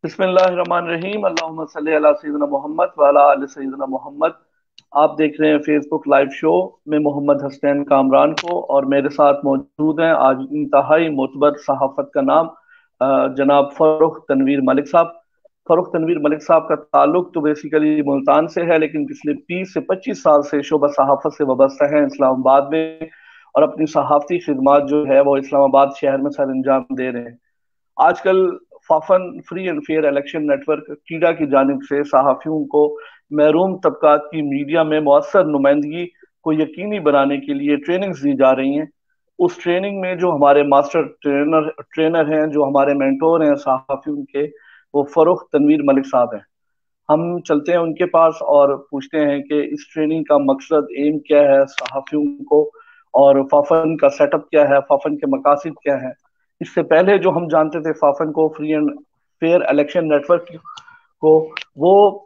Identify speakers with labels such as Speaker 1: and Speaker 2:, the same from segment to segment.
Speaker 1: बिस्मिल्लाहिर्रहमानिर्रहीम। अल्लाहुम्मा सल्ली अला सय्यिदिना मोहम्मद व अला आलि सय्यिदिना मोहम्मद। आप देख रहे हैं फेसबुक लाइव शो में मोहम्मद हसनैन कामरान को, और मेरे साथ मौजूद हैं आज इंतहाई मोतबर सहाफ़त का नाम जनाब फ़र्रुख तनवीर मलिक साहब। फ़र्रुख तनवीर मलिक साहब का ताल्लुक तो बेसिकली मुल्तान से है, लेकिन पिछले 20 से 25 साल से शोबा सहाफ़त से वाबस्ता हैं इस्लामाबाद में, और अपनी सहाफ़ती खिदमात जो है वो इस्लामाबाद शहर में सर अंजाम दे रहे हैं। आजकल FAFEN free and fair election network कीडा की जानिब से सहाफ़ियों को महरूम तबकात की मीडिया में मौसर नुमाइंदगी को यकीनी बनाने के लिए ट्रेनिंग्स दी जा रही हैं। उस ट्रेनिंग में जो हमारे मास्टर ट्रेनर ट्रेनर हैं, जो हमारे मेंटोर हैं सहाफ़ियों के, वो फ़र्रुख तनवीर मलिक साहब हैं। हम चलते हैं उनके पास और पूछते हैं कि इस ट्रेनिंग का मकसद एम क्या है सहाफ़ियों को, और फाफन का सेटअप क्या है, फाफन के मकासद क्या है। इससे पहले जो हम जानते थे फाफन को, free and fair election network को, वो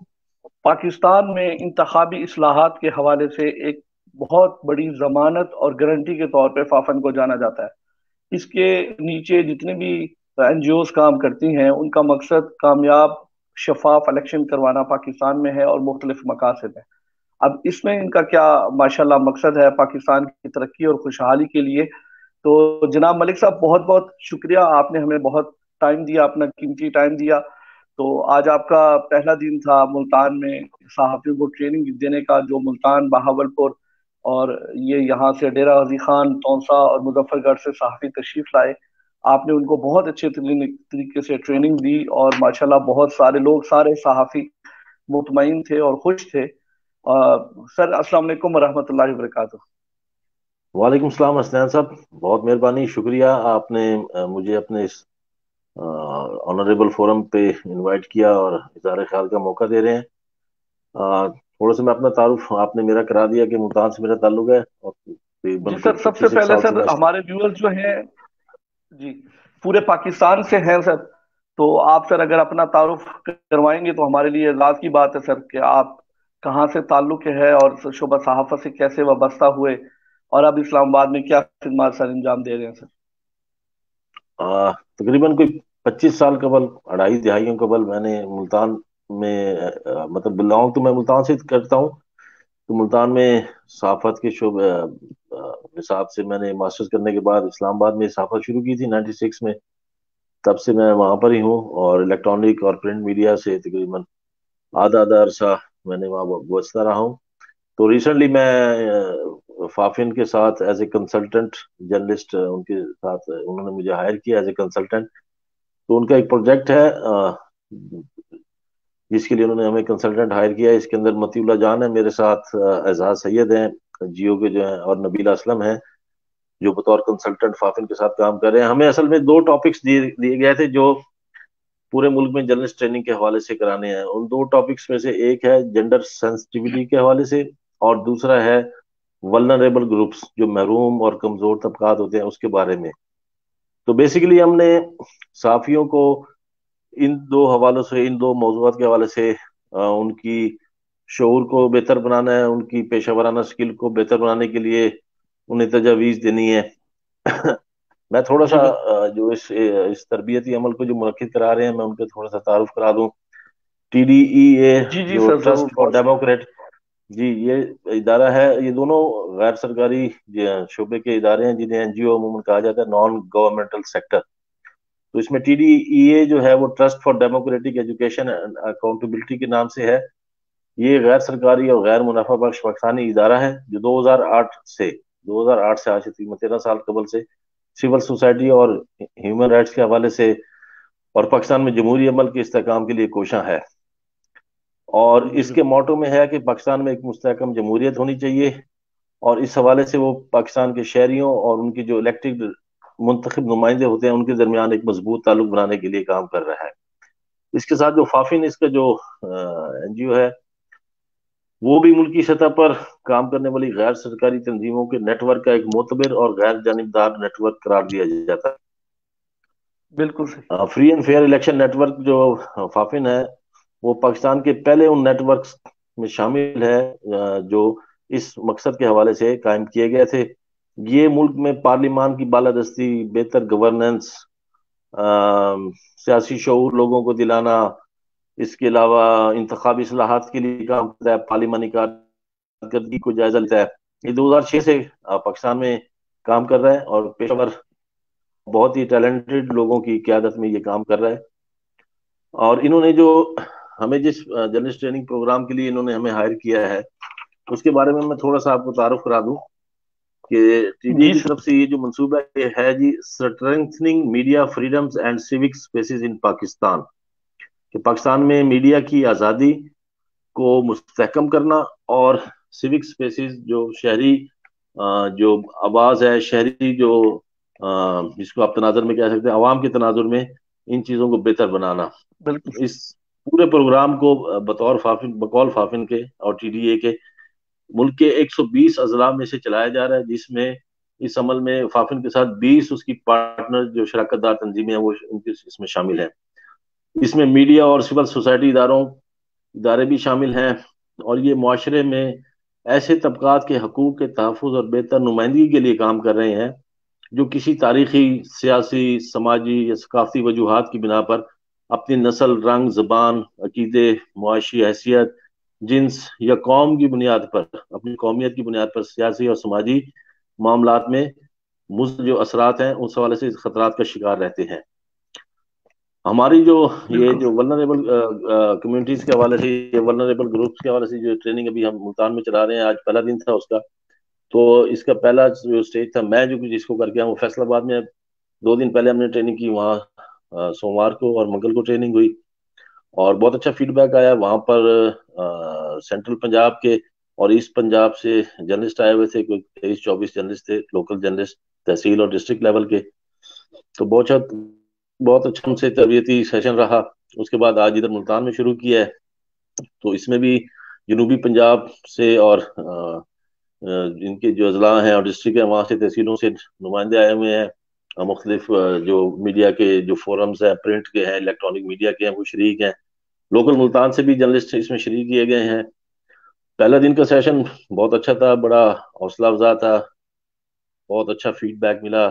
Speaker 1: पाकिस्तान में इंतखाबी इस्लाहात के हवाले से एक बहुत बड़ी जमानत और गारंटी के तौर पे फाफन को जाना जाता है। इसके नीचे जितने भी एनजीओज काम करती हैं, उनका मकसद कामयाब शफाफ इलेक्शन करवाना पाकिस्तान में है, और मुख्तलिफ मकासद है। अब इसमें इनका क्या माशाल्लाह मकसद है पाकिस्तान की तरक्की और खुशहाली के लिए। तो जनाब मलिक साहब, बहुत बहुत शुक्रिया, आपने हमें बहुत टाइम दिया, अपना कीमती टाइम दिया। तो आज आपका पहला दिन था मुल्तान में सहाफ़ियों को ट्रेनिंग देने का, जो मुल्तान, बहावलपुर और ये यहाँ से डेरा गाजी खान, तौसा और मुजफ्फरगढ़ से सहाफ़ी तशरीफ लाए। आपने उनको बहुत अच्छे तरीके से ट्रेनिंग दी, और माशाल्लाह बहुत सारे लोग, सारे सहाफ़ी मुतमईन थे और खुश थे। सर, अस्सलाम वालेकुम वरहमतुल्लाहि वबरकातुहू।
Speaker 2: वालेकुम सलाम हसनैन साहब, बहुत मेहरबानी, शुक्रिया। आपने मुझे अपने इस ऑनरेबल फोरम पे इनवाइट किया और इज़हार ख्याल का मौका दे रहे हैं। थोड़ा सा मैं अपना तारुफ आपने मेरा करा दिया कि मुल्तान से मेरा ताल्लुक है, और
Speaker 1: जी
Speaker 2: तकरीबन
Speaker 1: सर, सबसे
Speaker 2: 25 एक
Speaker 1: पहले
Speaker 2: साल से
Speaker 1: सर
Speaker 2: मैं
Speaker 1: हमारे व्यूअर्स जो हैं, जी, पूरे पाकिस्तान से हैं सर। तो आप सर अगर अपना तारुफ करवाएंगे तो हमारे लिए राज की बात है सर, कि आप कहाँ से ताल्लुक है और शोबा सहाफ़त से कैसे वाबस्ता हुए, और अब इस्लामाबाद में क्या खिदमत सर अंजाम दे रहे हैं सर।
Speaker 2: तकरीबन कोई 25 साल कबल, अढ़ाई दिहाइयों कबल मैंने मुल्तान में मतलब बिलोंग तो मैं मुल्तान से करता हूँ। तो मुल्तान में सहाफत के शोबे हिसाब से मैंने मास्टर्स करने के बाद इस्लामाबाद में सहाफत शुरू की थी 96 में। तब से मैं वहाँ पर ही हूँ, और इलेक्ट्रॉनिक और प्रिंट मीडिया से तकरीबन आधा आधा अरसा मैंने वहाँ बचता रहा हूँ। तो रिसेंटली मैं फाफिन के साथ एज ए कंसल्टेंट जर्नलिस्ट, उनके साथ उन्होंने मुझे हायर किया एज ए कंसल्टेंट। तो उनका एक प्रोजेक्ट है जिसके लिए उन्होंने हमें कंसल्टेंट हायर किया है। इसके अंदर मतीउल्लाह जान है मेरे साथ, एजाज सैयद हैं जियो के जो हैं, और नबीला असलम है जो बतौर कंसल्टेंट फाफिन के साथ काम कर रहे हैं। हमें असल में दो टॉपिक्स दिए दिए गए थे जो पूरे मुल्क में जर्नलिस्ट ट्रेनिंग के हवाले से कराने हैं। उन दो टॉपिक्स में से एक है जेंडर सेंसिटिविटी के हवाले से, और दूसरा है वल्नरेबल ग्रुप्स, जो महरूम और कमजोर तबकात होते हैं, उसके बारे में। तो बेसिकली हमने साफियों को इन दो हवालों से, इन दो मौजूदात के हवाले से उनकी शऊर को बेहतर बनाना है, उनकी पेशा वराना स्किल को बेहतर बनाने के लिए उन्हें तजावीज देनी है। मैं थोड़ा सा
Speaker 1: जी बिल्कुल।
Speaker 2: जो इस तरबियती अमल को जो मुनक्किद करा रहे हैं, मैं उनके थोड़ा सा तारुफ करा दूं। TDEA,
Speaker 1: जी जी
Speaker 2: जो
Speaker 1: सर, जरूर,
Speaker 2: ट्रस्ट फॉर
Speaker 1: बहुत शुक्रिया।
Speaker 2: डेमोक्रेट, जी, ये इदारा है। ये दोनों गैर सरकारी शोबे के इदारे हैं जिन्हें NGO अमूमन कहा जाता है, नॉन गवर्नमेंटल सेक्टर। तो इसमें TDEA जो है वो trust for democratic education and accountability के नाम से है। ये गैर सरकारी और गैर मुनाफा बख्श पाकिस्तानी इदारा है जो 2008 से आज से 13 साल कबल से सिविल सोसाइटी और ह्यूमन राइट्स के हवाले से और पाकिस्तान में जमहूरी अमल के इस्तेकाम के लिए कोशा है। और
Speaker 1: जी
Speaker 2: इसके
Speaker 1: बिल्कुल।
Speaker 2: मोटो में है कि पाकिस्तान में एक मुस्तहकम जमहूरियत होनी चाहिए, और इस हवाले से वो पाकिस्तान के शहरियों और उनकी जो इलेक्टेड मुंतखब नुमाइंदे होते हैं उनके दरमियान एक मजबूत ताल्लुक बनाने के लिए काम कर रहा है। इसके साथ जो फाफिन, इसका जो NGO है, वो भी मुल्की सतह पर काम करने वाली गैर सरकारी तंजीमों के नेटवर्क का एक मोतबर और गैर जानिबदार नेटवर्क करार दिया जाता
Speaker 1: बिल्कुल सही।
Speaker 2: है। Free and fair election network जो फाफिन है, वो पाकिस्तान के पहले उन नेटवर्क्स में शामिल है जो इस मकसद के हवाले से कायम किए गए थे। ये मुल्क में पार्लिमान की बालादस्ती, बेहतर गवर्नेंस सियासी शऊर लोगों को दिलाना, इसके अलावा इंतखाबी इस्लाहात के लिए काम करता है, पार्लिमानी कारकर्दगी को जायजा लेता है। ये 2006 से पाकिस्तान में काम कर रहा है और पेशेवर बहुत ही टैलेंटेड लोगों की क़यादत में ये काम कर रहा है। और इन्होंने जो हमें जिस जर्नलिस्ट ट्रेनिंग प्रोग्राम के लिए इन्होंने हमें हायर किया है, उसके बारे में मैं थोड़ा सा आपको तारुफ करा दूं कि टीडीए
Speaker 1: जी
Speaker 2: की
Speaker 1: सर।
Speaker 2: तरफ से ये जो मंसूबा है जी, strengthening media freedoms and civic spaces in Pakistan, कि पाकिस्तान में मीडिया की आज़ादी को मुस्तहकम करना और सिविक स्पेसेस जो शहरी जो आवाज़ है, शहरी जो जिसको आप तनाजुर में कह सकते हैं, आवाम के तनाजुर में इन चीज़ों को बेहतर बनाना।
Speaker 1: बिल्कुल।
Speaker 2: इस पूरे प्रोग्राम को बकौल फाफिन के और टीडीए के मुल्क के 120 अजला में से चलाया जा रहा है, जिसमें इस अमल में फाफिन के साथ 20 उसकी पार्टनर जो शराकतदार तंजीमें हैं वो उनके इसमें शामिल हैं। इसमें मीडिया और सिविल सोसाइटी इदारे भी शामिल हैं। और ये मुआशरे में ऐसे तबकात के हकूक के तहफ़्फ़ुज़ और बेहतर नुमाइंदगी के लिए काम कर रहे हैं, जो किसी तारीखी, सियासी, समाजी या सकाफती वजूहात की बिना पर अपनी नस्ल, रंग, ज़बान, अकीदे, मुआशी हैसियत, जिन्स या कौम की बुनियाद पर, अपनी कौमियत की बुनियाद पर सियासी और समाजी मामलात में जो असरात हैं उस हवाले से खतरात का शिकार रहते हैं। हमारी जो ये
Speaker 1: बिल्कुल।
Speaker 2: जो वल्नरेबल कम्युनिटीज के हवाले से, ये वल्नरेबल ग्रुप्स के हवाले से जो ट्रेनिंग अभी हम मुल्तान में चला रहे हैं, आज पहला दिन था उसका। तो इसका पहला जो स्टेज था, मैं जो जिसको करके आया वो फैसलाबाद में 2 दिन पहले हमने ट्रेनिंग की वहाँ। सोमवार को और मंगल को ट्रेनिंग हुई और बहुत अच्छा फीडबैक आया वहाँ पर। सेंट्रल पंजाब के और ईस्ट पंजाब से जर्नलिस्ट आए हुए थे, कोई 23-24 जर्नलिस्ट थे, लोकल जर्नलिस्ट, तहसील और डिस्ट्रिक्ट लेवल के। तो बहुत अच्छा हमसे तरबियती सेशन रहा। उसके बाद आज इधर मुल्तान में शुरू किया है। तो इसमें भी जनूबी पंजाब से और इनके जो अजला हैं और डिस्ट्रिक्ट है वहाँ से, तहसीलों से नुमाइंदे आए हुए हैं। मुख्तलिफ जो मीडिया के जो फोरम्स हैं, प्रिंट के हैं, इलेक्ट्रॉनिक मीडिया के हैं, वो शरीक हैं। लोकल मुल्तान से भी जर्नलिस्ट इसमें शरीक किए गए हैं। पहला दिन का सेशन बहुत अच्छा था, बड़ा हौसला अफजा था, बहुत अच्छा फीडबैक मिला।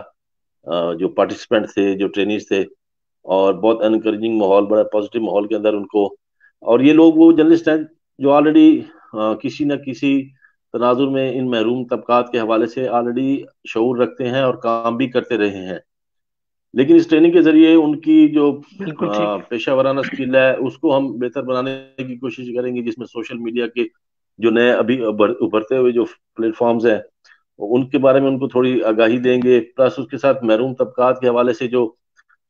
Speaker 2: जो पार्टिसिपेंट थे, जो ट्रेनीज थे, और बहुत अनकरेजिंग माहौल, बड़ा पॉजिटिव माहौल के अंदर उनको। और ये लोग वो जर्नलिस्ट हैं जो ऑलरेडी किसी न किसी तनाजुर में इन महरूम तबकात के हवाले से ऑलरेडी शऊर रखते हैं और काम भी करते रहे हैं। लेकिन इस ट्रेनिंग के जरिए उनकी जो
Speaker 1: बिल्कुल ठीक।
Speaker 2: पेशा वाराना स्किल है उसको हम बेहतर बनाने की कोशिश करेंगे, जिसमें सोशल मीडिया के जो नए अभी उभरते हुए जो प्लेटफॉर्म्स हैं उनके बारे में उनको थोड़ी आगाही देंगे। प्लस उसके साथ महरूम तबकात के हवाले से जो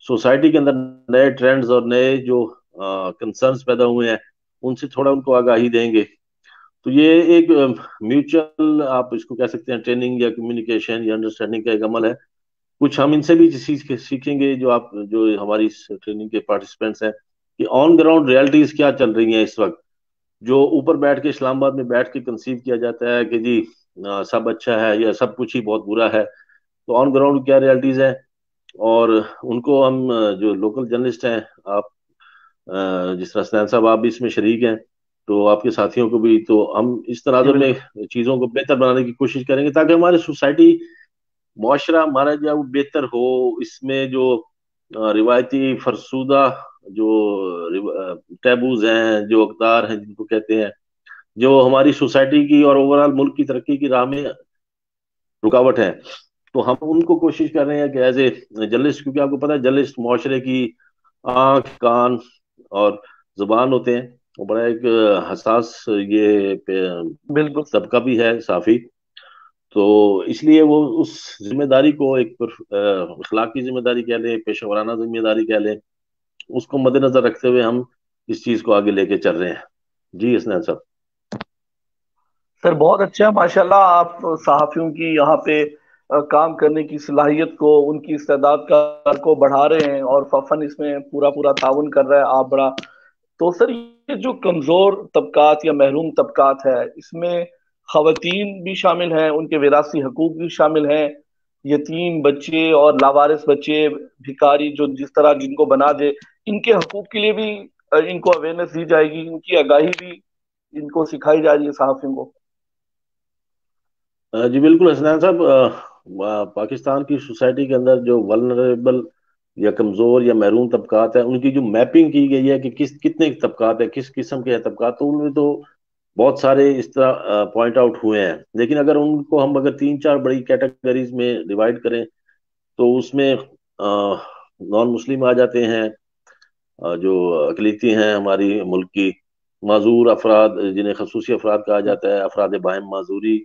Speaker 2: सोसाइटी के अंदर नए ट्रेंड्स और नए जो कंसर्न्स पैदा हुए हैं उनसे थोड़ा उनको आगाही देंगे। तो ये एक म्यूचुअल, आप इसको कह सकते हैं, ट्रेनिंग या कम्युनिकेशन या अंडरस्टैंडिंग का एक अमल है। कुछ हम इनसे भी सीखेंगे, जो हमारी इस ट्रेनिंग के पार्टिसिपेंट्स हैं, कि ऑन ग्राउंड रियलिटीज क्या चल रही हैं इस वक्त। जो ऊपर बैठ के इस्लामाबाद में बैठ के कंसीव किया जाता है कि जी सब अच्छा है या सब कुछ ही बहुत बुरा है, तो ऑन ग्राउंड क्या रियलिटीज है। और उनको हम जो लोकल जर्नलिस्ट हैं, आप जिस तरह सैन साहब आप भी इसमें शरीक हैं, तो आपके साथियों को भी, तो हम इस
Speaker 1: जी
Speaker 2: तनाजुर में
Speaker 1: बिल्कुल।
Speaker 2: चीज़ों को बेहतर बनाने की कोशिश करेंगे ताकि हमारी सोसाइटी, मुआशरा हमारा जो है वो बेहतर हो। इसमें जो रिवायती फरसूदा जो टैबूज हैं, जो अकदार हैं जिनको कहते हैं, जो हमारी सोसाइटी की और ओवरऑल मुल्क की तरक्की की राह में रुकावट है, तो हम उनको कोशिश कर रहे हैं कि एज ए जर्नलिस्ट, क्योंकि आपको पता है जर्नलिस्ट मुआशरे की आंख, कान और जुबान होते हैं। वो बड़ा एक हसास ये
Speaker 1: बिल्कुल।
Speaker 2: तबका भी है साफी। तो इसलिए वो उस जिम्मेदारी को एक अखलाकी जिम्मेदारी कह लें, पेशा वराना जिम्मेदारी कह लें, उसको मद्देनजर रखते हुए हम इस चीज को आगे लेके चल रहे हैं। जी हसनैन साहब।
Speaker 1: सर बहुत अच्छा, माशाल्लाह। आप सहाफ़ियों की यहाँ पे काम करने की सलाहियत को, उनकी इस्तेदाद को बढ़ा रहे हैं और फफन इसमें पूरा पूरा ताउन कर रहा है। आप बड़ा। तो सर ये जो कमजोर तबकात या महरूम तबकात है, इसमें खवातीन भी शामिल हैं, उनके विरासी हकूक भी शामिल हैं, यतीम बच्चे और लावारिस बच्चे, भिखारी, जो जिस तरह जिनको बना दे, इनके हकूक के लिए भी इनको अवेयरनेस दी जाएगी, इनकी आगाही भी इनको सिखाई जा रही है सहाफियों को।
Speaker 2: जी बिल्कुल हसनैन साहब। पाकिस्तान की सोसाइटी के अंदर जो वल्नरेबल या कमजोर या महरूम तबकात है, उनकी जो मैपिंग की गई है कि कितने तबकात है, किस किस्म के हैं तबकात, तो उनमें तो बहुत सारे इस तरह पॉइंट आउट हुए हैं। लेकिन अगर उनको हम अगर तीन चार बड़ी कैटेगरीज में डिवाइड करें तो उसमें नॉन मुस्लिम आ जाते हैं, जो अकलीती हैं हमारी मुल्क की, माजूर अफराद जिन्हें खसूसी अफराद कहा जाता है, अफराद बाहिम माजूरी,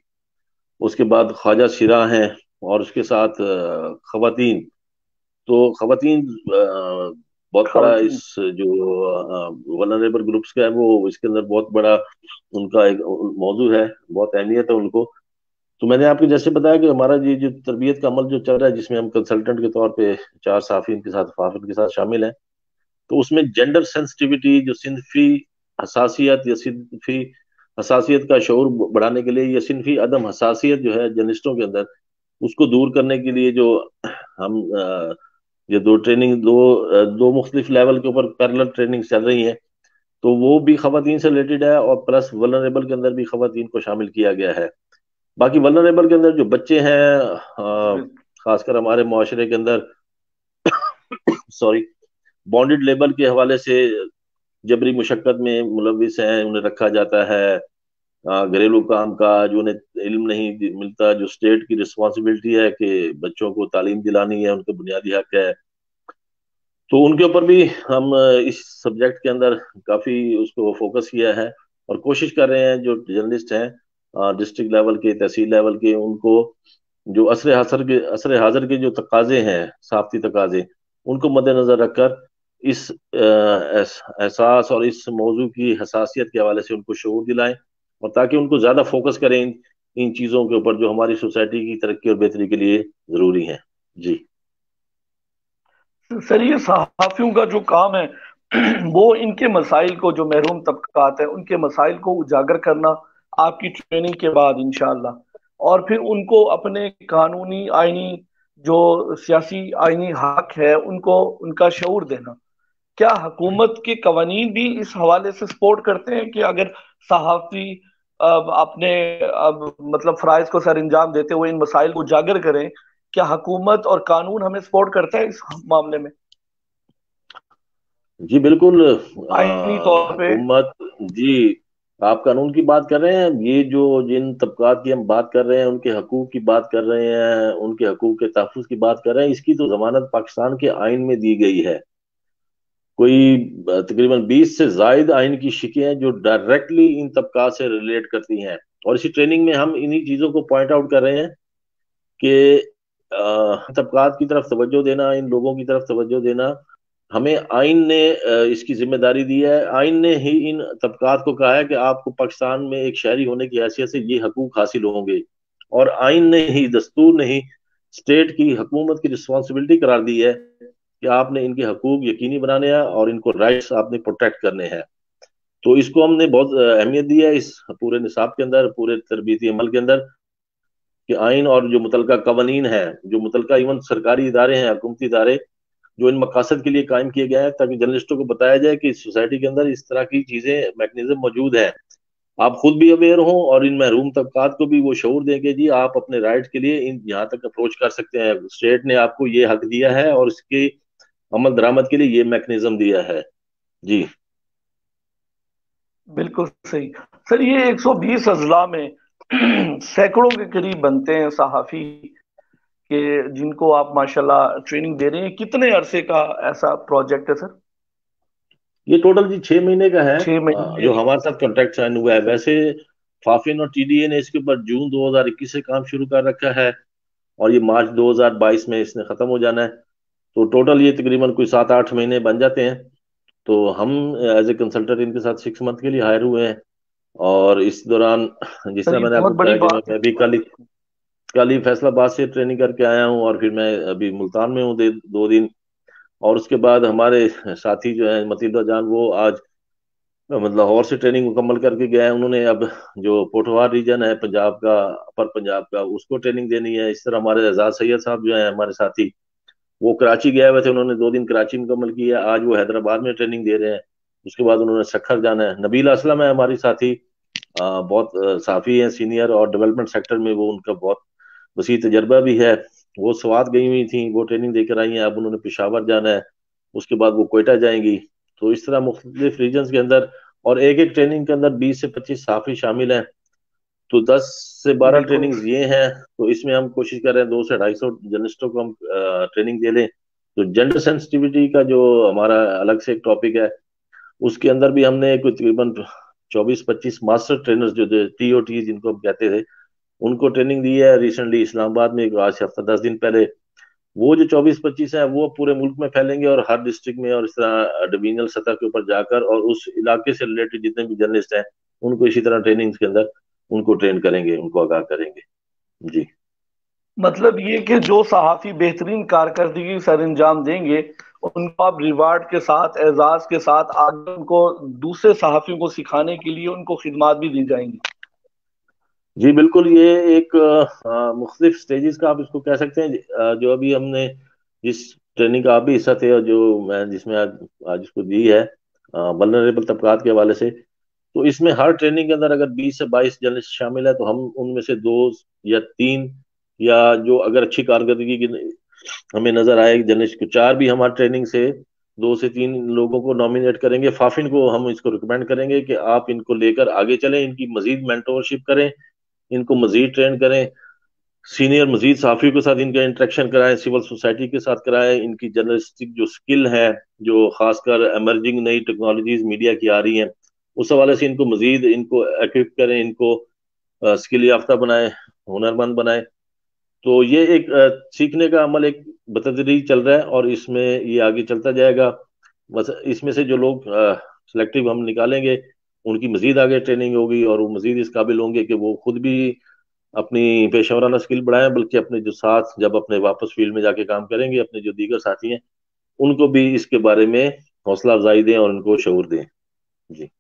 Speaker 2: उसके बाद ख्वाजा शिरा हैं, और उसके साथ खवातीन। तो खवातीन बहुत बड़ा
Speaker 1: खातन।
Speaker 2: इस जो वल्नरेबल ग्रुप्स का है, वो इसके अंदर बहुत बड़ा उनका एक मौजू है, बहुत अहमियत है उनको। तो मैंने आपको जैसे बताया कि हमारा ये जो तरबियत का अमल जो चल रहा है, जिसमें हम कंसल्टेंट के तौर पे चार साफिन के साथ फाफिन के साथ शामिल हैं, तो उसमें जेंडर सेंसिटिविटी, जो सिनफी हसासियत या सिनफी हसासियत का शऊर बढ़ाने के लिए, या सिनफी अदम हसासियत जो है जर्नलिस्टों के अंदर, उसको दूर करने के लिए जो हम ये दो ट्रेनिंग, दो मुख्तलिफ लेवल के ऊपर पैरेलल ट्रेनिंग चल रही है, तो वो भी खवातीन से रिलेटेड है, और प्लस वल्नरेबल के अंदर भी खवातीन को शामिल किया गया है। बाकी वल्नरेबल के अंदर जो बच्चे हैं, खासकर हमारे मुआशरे के अंदर सॉरी, बॉन्डेड लेबर के हवाले से जबरी मुशक्कत में मुलविस हैं, उन्हें रखा जाता है, घरेलू काम का जो उन्हें इल्म नहीं मिलता, जो स्टेट की रिस्पॉन्सिबिलिटी है कि बच्चों को तालीम दिलानी है, उनका बुनियादी हक है, तो उनके ऊपर भी हम इस सब्जेक्ट के अंदर काफी उसको फोकस किया है, और कोशिश कर रहे हैं जो जर्नलिस्ट हैं डिस्ट्रिक्ट लेवल के, तहसील लेवल के, उनको जो असर हाजिर के जो तकाजे हैं, साफती तकाजे, उनको मद्देनजर रखकर इस एहसास और इस मौजू की हसासियत के हवाले से उनको शऊर दिलाएं, और ताकि उनको ज्यादा फोकस करें इन चीजों के ऊपर जो हमारी सोसाइटी की तरक्की और बेहतरी के लिए जरूरी है। जी।
Speaker 1: सर ये सहाफियों का जो काम है वो इनके मसाइल को, जो महरूम तबकात है उनके मसाइल को उजागर करना आपकी ट्रेनिंग के बाद इंशाल्लाह, और फिर उनको अपने कानूनी आईनी जो सियासी आईनी हक है उनको उनका शऊर देना। क्या हुकूमत के कवानीन भी इस हवाले से सपोर्ट करते हैं कि अगर सहाफी अब अपने अब मतलब फराइज को सर अंजाम देते हुए इन मसाइल को उजागर करें, क्या हुकूमत और कानून हमें सपोर्ट करता है इस मामले में
Speaker 2: जी बिल्कुल।
Speaker 1: आईनी तौर पे?
Speaker 2: हुकूमत, जी, आप कानून की बात कर रहे हैं, ये जो जिन तबकात की हम बात कर रहे हैं, उनके हकूक की बात कर रहे हैं, उनके हकूक के तहफ़्फ़ुज़ की बात कर रहे हैं, इसकी तो जमानत पाकिस्तान के आइन में दी गई है। कोई तकरीबन 20 से जायद आइन की शिकें हैं जो डायरेक्टली इन तबकात से रिलेट करती हैं, और इसी ट्रेनिंग में हम इन्हीं चीज़ों को पॉइंट आउट कर रहे हैं कि तबकात की तरफ तवज्जो देना, इन लोगों की तरफ तवज्जो देना, हमें आइन ने इसकी जिम्मेदारी दी है। आइन ने ही इन तबकात को कहा है कि आपको पाकिस्तान में एक शहरी होने की हैसियत से ये हकूक हासिल होंगे, और आइन ने ही, दस्तूर ने ही स्टेट की हुकूमत की रिस्पॉन्सिबिलिटी करार दी है कि आपने इनके हकूक यकीनी बनाने हैं और इनको राइट्स आपने प्रोटेक्ट करने हैं। तो इसको हमने बहुत अहमियत दी है इस पूरे निसाब के अंदर, पूरे तरबियती अमल के अंदर, कि आइन और जो मुतलका कवानीन है, जो मुतलका इवन सरकारी इदारे हैं, हुकूमती इदारे, जो इन मकासद के लिए कायम किए गए हैं, ताकि जर्नलिस्टों को बताया जाए कि सोसाइटी के अंदर इस तरह की चीजें, मैकेनिज्म मौजूद है, आप खुद भी अवेयर हों, और इन महरूम तबकात को भी वो शऊर दें कि जी आप अपने राइट के लिए इन यहाँ तक अप्रोच कर सकते हैं, स्टेट ने आपको ये हक दिया है और इसके अमल दरामद के लिए ये मैकेनिज्म दिया है। जी।
Speaker 1: बिल्कुल सही। सर ये 120 अजला में सैकड़ों के करीब बनते हैं सहाफी के, जिनको आप माशाल्लाह ट्रेनिंग दे रहे हैं, कितने अरसे का ऐसा प्रोजेक्ट है सर?
Speaker 2: ये टोटल जी 6 महीने का है,
Speaker 1: 6 महीने?
Speaker 2: जो हमारे साथ कॉन्ट्रैक्ट साइन हुआ है। वैसे फाफिन और टीडीए ने इसके ऊपर जून 2021 से काम शुरू कर रखा है, और ये मार्च 2022 में इसने खत्म हो जाना है। तो टोटल ये तकरीबन कोई 7-8 महीने बन जाते हैं। तो हम एज ए कंसल्टेंट इनके साथ 6 मंथ के लिए हायर हुए हैं, और इस दौरान जिस
Speaker 1: सर
Speaker 2: तरह
Speaker 1: ये
Speaker 2: मैंने
Speaker 1: बहुत
Speaker 2: आपको
Speaker 1: बड़ी
Speaker 2: बताया कि
Speaker 1: बात है।
Speaker 2: मैं भी कल ही फैसलाबाद से ट्रेनिंग करके आया हूँ, और फिर मैं अभी मुल्तान में हूँ 2 दिन। और उसके बाद हमारे साथी जो है मतीदा जान, वो आज मतलब लाहौर से ट्रेनिंग मुकम्मल करके गए हैं। उन्होंने अब जो पोठवार रीजन है पंजाब का, अपर पंजाब का, उसको ट्रेनिंग देनी है। इस तरह हमारे एजाज सैयद साहब जो है हमारे साथी, वो कराची गए हुए थे, उन्होंने 2 दिन कराची मुकम्मल की है, आज वो हैदराबाद में ट्रेनिंग दे रहे हैं। उसके बाद उन्होंने सखर जाना है। नबील असलम है हमारी साथी, बहुत साफी है, सीनियर, और डेवलपमेंट सेक्टर में वो उनका बहुत वसी तजर्बा भी है। वो स्वात गई हुई थी, वो ट्रेनिंग देकर आई हैं, अब उन्होंने पेशावर जाना है, उसके बाद वो कोयटा जाएंगी। तो इस तरह मुख्तलिफ रीजन के अंदर, और एक एक ट्रेनिंग के अंदर 20 से 25 साफी शामिल हैं। तो 10 से 12
Speaker 1: बिल्कुल।
Speaker 2: ट्रेनिंग ये हैं। तो इसमें हम कोशिश कर रहे हैं 200 से 250 जर्नलिस्टों को हम ट्रेनिंग दे लें। तो जेंडर सेंसिटिविटी का जो हमारा अलग से एक टॉपिक है, उसके अंदर भी हमने कोई तकरीबन 24-25 मास्टर ट्रेनर्स जो TOT जिनको हम कहते थे, उनको ट्रेनिंग दी है रिसेंटली इस्लामाबाद में, आज से हफ्ता 10 दिन पहले। वो जो 24-25 है वो पूरे मुल्क में फैलेंगे, और हर डिस्ट्रिक्ट में और इस तरह डिवीजनल सतह के ऊपर जाकर, और उस इलाके से रिलेटेड जितने भी जर्नलिस्ट हैं उनको इसी तरह ट्रेनिंग के अंदर उनको ट्रेन करेंगे, उनको आगाह करेंगे। जी।
Speaker 1: मतलब ये कि जो सहाफी बेहतरीन कारकर्दगी सर अंजाम देंगे, उनको आप रिवार्ड के साथ, एजाज के साथ आगे उनको दूसरे सहाफियों को सिखाने के लिए उनको खिदमात भी दी जाएंगी।
Speaker 2: जी बिल्कुल, ये एक मुख्तलिफ स्टेजेस का आप इसको कह सकते हैं। जो अभी हमने जिस ट्रेनिंग का आप भी हिस्सा थे, और जो मैं जिसमें आज इसको दी है वल्नरेबल तबकात के हवाले से, तो इसमें हर ट्रेनिंग के अंदर अगर 20 से 22 जर्नलिस्ट शामिल है, तो हम उनमें से 2 या 3, या जो अगर अच्छी कारकर्दगी की हमें नजर आए जर्नलिस्ट को, 4 भी हमारी ट्रेनिंग से 2 से 3 लोगों को नॉमिनेट करेंगे। फाफिन को हम इसको रिकमेंड करेंगे कि आप इनको लेकर आगे चलें, इनकी मजीद मेंटोरशिप करें, इनको मजीद ट्रेन करें, सीनियर मजीद साफियों के साथ इनका इंटरेक्शन कराएं, सिविल सोसाइटी के साथ कराएं, इनकी जर्नलिस्टिक जो स्किल है, जो खासकर एमर्जिंग नई टेक्नोलॉजीज मीडिया की आ रही हैं, उस हवाले से इनको मजीद इनको एक्विप करें, इनको स्किल याफ्ता बनाएं, हुनरमंद बनाएं। तो ये एक सीखने का अमल एक बतदरीज चल रहा है, और इसमें ये आगे चलता जाएगा। बस इसमें से जो लोग सिलेक्टिव हम निकालेंगे, उनकी मजीद आगे ट्रेनिंग होगी, और वो मजीद इस काबिल होंगे कि वो खुद भी अपनी पेशेवराना स्किल बढ़ाएं, बल्कि अपने जो साथ जब अपने वापस फील्ड में जाके काम करेंगे, अपने जो दीगर साथी हैं उनको भी इसके बारे में हौसला अफजाई दें और उनको शऊर दें। जी।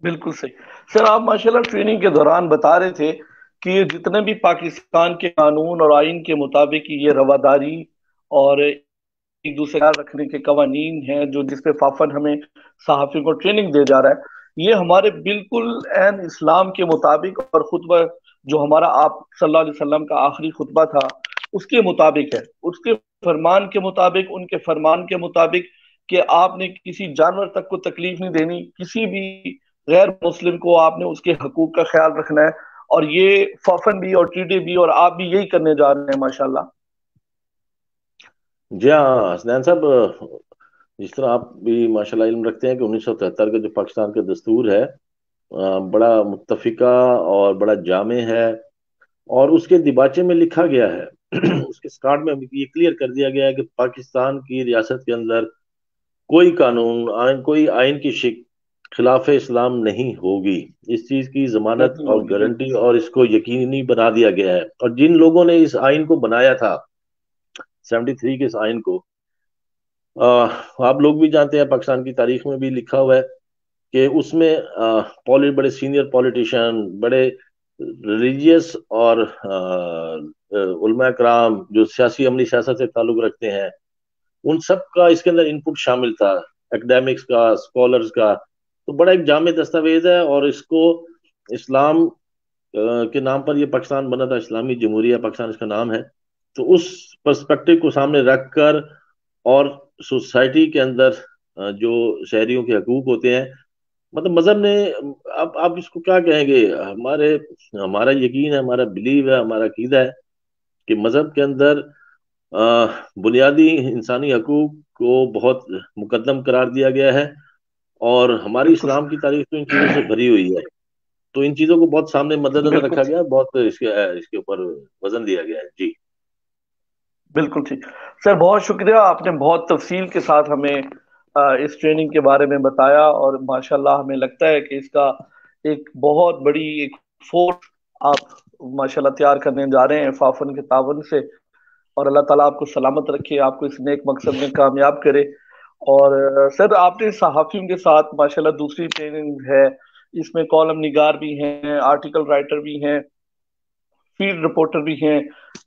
Speaker 1: बिल्कुल सही। सर आप माशाल्लाह ट्रेनिंग के दौरान बता रहे थे कि ये जितने भी पाकिस्तान के कानून और आइन के मुताबिक ये रवादारी और एक दूसरे का रखने के कवानीन हैं, जो जिसपे फाफन हमें सहाफियों को ट्रेनिंग दे जा रहा है, ये हमारे बिल्कुल एन इस्लाम के मुताबिक और खुतबा जो हमारा आप सल्लल्लाहु अलैहि वसल्लम का आखिरी खुतबा था उसके मुताबिक है, उसके फरमान के मुताबिक, उनके फरमान के मुताबिक कि आपने किसी जानवर तक को तकलीफ नहीं देनी, किसी भी गैर मुस्लिम को आपने उसके हकूक का ख्याल रखना है। और ये फाफन भी और टीडे भी और आप भी यही करने जा रहे हैं माशाल्लाह।
Speaker 2: जी हाँ हसनैन साहब, जिस तरह आप भी माशाल्लाह इल्म रखते हैं कि 1973 का जो पाकिस्तान का दस्तूर है, बड़ा मुत्तफिका और बड़ा जामे है, और उसके दिबाचे में लिखा गया है उसके स्टार्ट में ये क्लियर कर दिया गया है कि पाकिस्तान की रियासत के अंदर कोई कानून आइन, कोई आइन की शिक खिलाफ इस्लाम नहीं होगी। इस चीज की जमानत
Speaker 1: नहीं
Speaker 2: और
Speaker 1: होगी, बिल्कुल
Speaker 2: गारंटी,
Speaker 1: सही।
Speaker 2: और इसको यकीनी बना दिया गया है। और जिन लोगों ने इस आइन को बनाया था, 73 के इस आइन को, आप लोग भी जानते हैं, पाकिस्तान की तारीख में भी लिखा हुआ है कि उसमें बड़े सीनियर पॉलिटिशियन, बड़े रिलीजियस और उलमा कराम जो सियासी अमली सियासत से ताल्लुक रखते हैं, उन सब का इसके अंदर इनपुट शामिल था, एकेडमिक्स का, स्कॉलर्स का। तो बड़ा एक जामे दस्तावेज है, और इसको इस्लाम के नाम पर ये पाकिस्तान बना था, इस्लामी जमहूरिया पाकिस्तान इसका नाम है। तो उस पर्सपेक्टिव को सामने रखकर, और सोसाइटी के अंदर जो शहरियों के हकूक होते हैं, मतलब मजहब ने, अब आप इसको क्या कहेंगे, हमारा यकीन है, हमारा बिलीव है, हमारा अकीदा है कि मजहब के अंदर बुनियादी इंसानी हकूक को बहुत मुकद्दम करार दिया गया है, और हमारी
Speaker 1: बिल्कुल
Speaker 2: इस्लाम की तारीख तो इन चीजों से भरी हुई है। तो इन चीजों को बहुत सामने मद्देनजर
Speaker 1: बिल्कुल
Speaker 2: रखा गया है, बहुत इसके ऊपर वजन दिया गया है। जी।
Speaker 1: बिल्कुल ठीक। सर बहुत शुक्रिया, आपने बहुत तफसील के साथ हमें इस ट्रेनिंग के बारे में बताया, और माशाल्लाह हमें लगता है कि इसका एक बहुत बड़ी एक फोर्स आप माशाल्लाह तैयार करने जा रहे हैं फाफन के तावन से। और अल्लाह ताला आपको सलामत रखे, आपको इस नेक मकसद में कामयाब करे। और सर आपने सहाफियों के साथ माशाल्लाह दूसरी ट्रेनिंग है, इसमें कॉलम निगार भी हैं, आर्टिकल राइटर भी हैं, फील्ड रिपोर्टर भी हैं,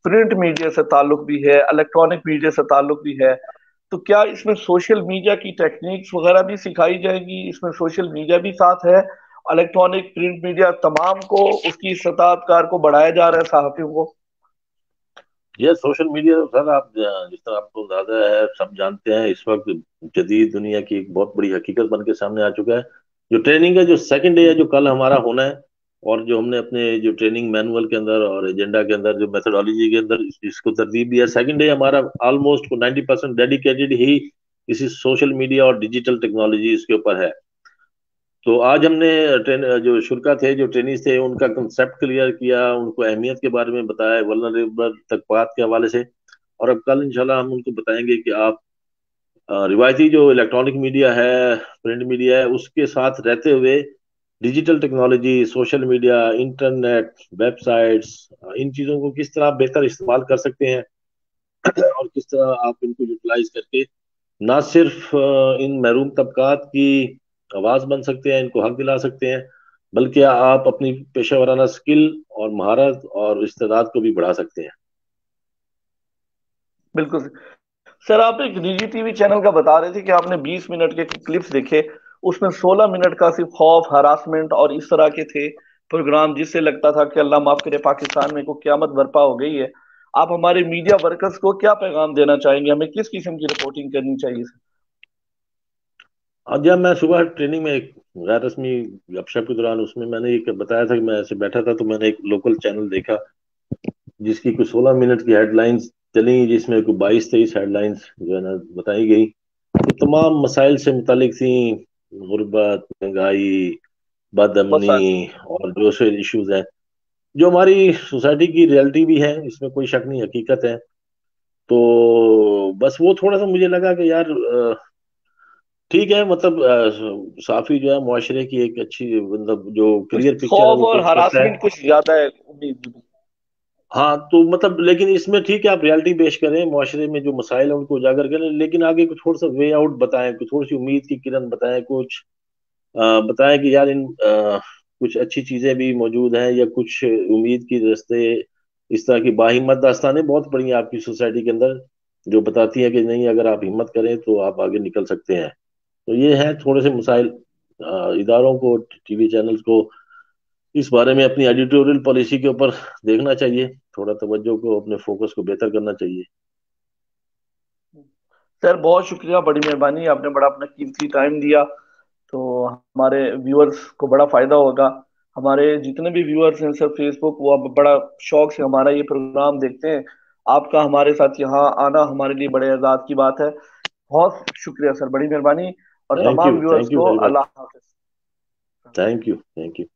Speaker 1: प्रिंट मीडिया से ताल्लुक भी है, इलेक्ट्रॉनिक मीडिया से ताल्लुक भी है। तो क्या इसमें सोशल मीडिया की टेक्निक्स वगैरह भी सिखाई जाएंगी? इसमें सोशल मीडिया भी साथ है, इलेक्ट्रॉनिक प्रिंट मीडिया तमाम को उसकी सताहतकार को बढ़ाया जा रहा है सहाफियों को?
Speaker 2: ये सोशल मीडिया सर, आप जिस तरह आपको ज्यादा है, सब जानते हैं इस वक्त जदीद दुनिया की एक बहुत बड़ी हकीकत बन के सामने आ चुका है। जो ट्रेनिंग का जो सेकंड डे है, जो कल हमारा होना है, और जो हमने अपने जो ट्रेनिंग मैनुअल के अंदर और एजेंडा के अंदर जो मेथोडोलॉजी के अंदर इसको तरतीब दिया, सेकंड डे हमारा ऑलमोस्ट 90% डेडिकेटेड ही इसी सोशल मीडिया और डिजिटल टेक्नोलॉजी इसके ऊपर है। तो आज हमने जो शुरा थे, जो ट्रेनीज थे, उनका कंसेप्ट क्लियर किया, उनको अहमियत के बारे में बताया वल्नरेबल तक बात के हवाले से। और अब कल इंशाल्लाह हम उनको बताएंगे कि आप रिवायती जो इलेक्ट्रॉनिक मीडिया है, प्रिंट मीडिया है, उसके साथ रहते हुए digital technology, social media, internet, websites, इन चीज़ों को किस तरह आप बेहतर इस्तेमाल कर सकते हैं और किस तरह आप इनको यूटिलाइज करके ना सिर्फ इन महरूम तबकात की आवाज बन सकते हैं, इनको हक दिला सकते हैं, बल्कि आप अपनी पेशा वराना स्किल और महारत और इस्तेदाद को भी बढ़ा सकते हैं।
Speaker 1: बिल्कुल। सर आप एक निजी टीवी चैनल का बता रहे थे कि आपने 20 मिनट के क्लिप्स देखे, उसमें 16 मिनट का सिर्फ खौफ, हरासमेंट और इस तरह के थे प्रोग्राम, जिससे लगता था कि अल्लाह माफ करे पाकिस्तान में को क्यामत बर्पा हो गई है। आप हमारे मीडिया वर्कर्स को क्या पैगाम देना चाहेंगे, हमें किस किस्म की रिपोर्टिंग करनी चाहिए सर?
Speaker 2: आज जब मैं सुबह ट्रेनिंग में एक गैर रस्मी गपशप के दौरान उसमें मैंने एक बताया था कि मैं ऐसे बैठा था, तो मैंने एक लोकल चैनल देखा जिसकी कुछ 16 मिनट की हेडलाइंस चली, जिसमें कुछ 22-23 हेडलाइंस जो है ना बताई गई, तो तमाम मसाइल से मुतालिक थी। गुर्बत, महंगाई,
Speaker 1: बहुत
Speaker 2: बदअमनी,
Speaker 1: सारी।
Speaker 2: और जो से इश्यूज हैं जो हमारी सोसाइटी की रियलिटी भी है, इसमें कोई शक नहीं, हकीकत है। तो बस वो थोड़ा सा मुझे लगा कि यार ठीक है, मतलब साफी जो है मुआशरे की एक अच्छी, मतलब जो
Speaker 1: कुछ
Speaker 2: क्लियर पिक्चर है
Speaker 1: खौफ
Speaker 2: वो
Speaker 1: और
Speaker 2: पेश करता है।
Speaker 1: हरासमेंट कुछ ज्यादा है, उम्मीद।
Speaker 2: हाँ, तो मतलब लेकिन इसमें ठीक है, आप रियलिटी पेश करें, मुआशरे में जो मसाइल है उनको उजागर करें, लेकिन आगे कुछ थोड़ा सा वे आउट बताएं, कुछ थोड़ी सी उम्मीद की किरण बताएं, कुछ बताएं कि यार इन कुछ अच्छी चीजें भी मौजूद हैं, या कुछ उम्मीद की रास्ते, इस तरह की बाहिम्मत दास्तानें बहुत पड़ी हैं आपकी सोसाइटी के अंदर, जो बताती हैं कि नहीं, अगर आप हिम्मत करें तो आप आगे निकल सकते हैं। तो ये है थोड़े से मसाइल। इदारों को, टीवी चैनल्स को इस बारे में अपनी एडिटोरियल पॉलिसी के ऊपर देखना चाहिए, थोड़ा तवज्जो को, अपने फोकस को बेहतर करना चाहिए।
Speaker 1: सर बहुत शुक्रिया, बड़ी मेहरबानी, आपने बड़ा अपना कीमती टाइम दिया। तो हमारे व्यूअर्स को बड़ा फायदा होगा। हमारे जितने भी व्यूअर्स हैं सर फेसबुक, वो अब बड़ा शौक से हमारा ये प्रोग्राम देखते हैं। आपका हमारे साथ यहाँ आना हमारे लिए बड़े एजाज की बात है। बहुत शुक्रिया सर, बड़ी मेहरबानी। और
Speaker 2: थैंक
Speaker 1: तमाम
Speaker 2: यू,
Speaker 1: व्यूअर्स
Speaker 2: थैंक यू
Speaker 1: को
Speaker 2: very much.
Speaker 1: Allah Hafiz.
Speaker 2: Thank you, thank you.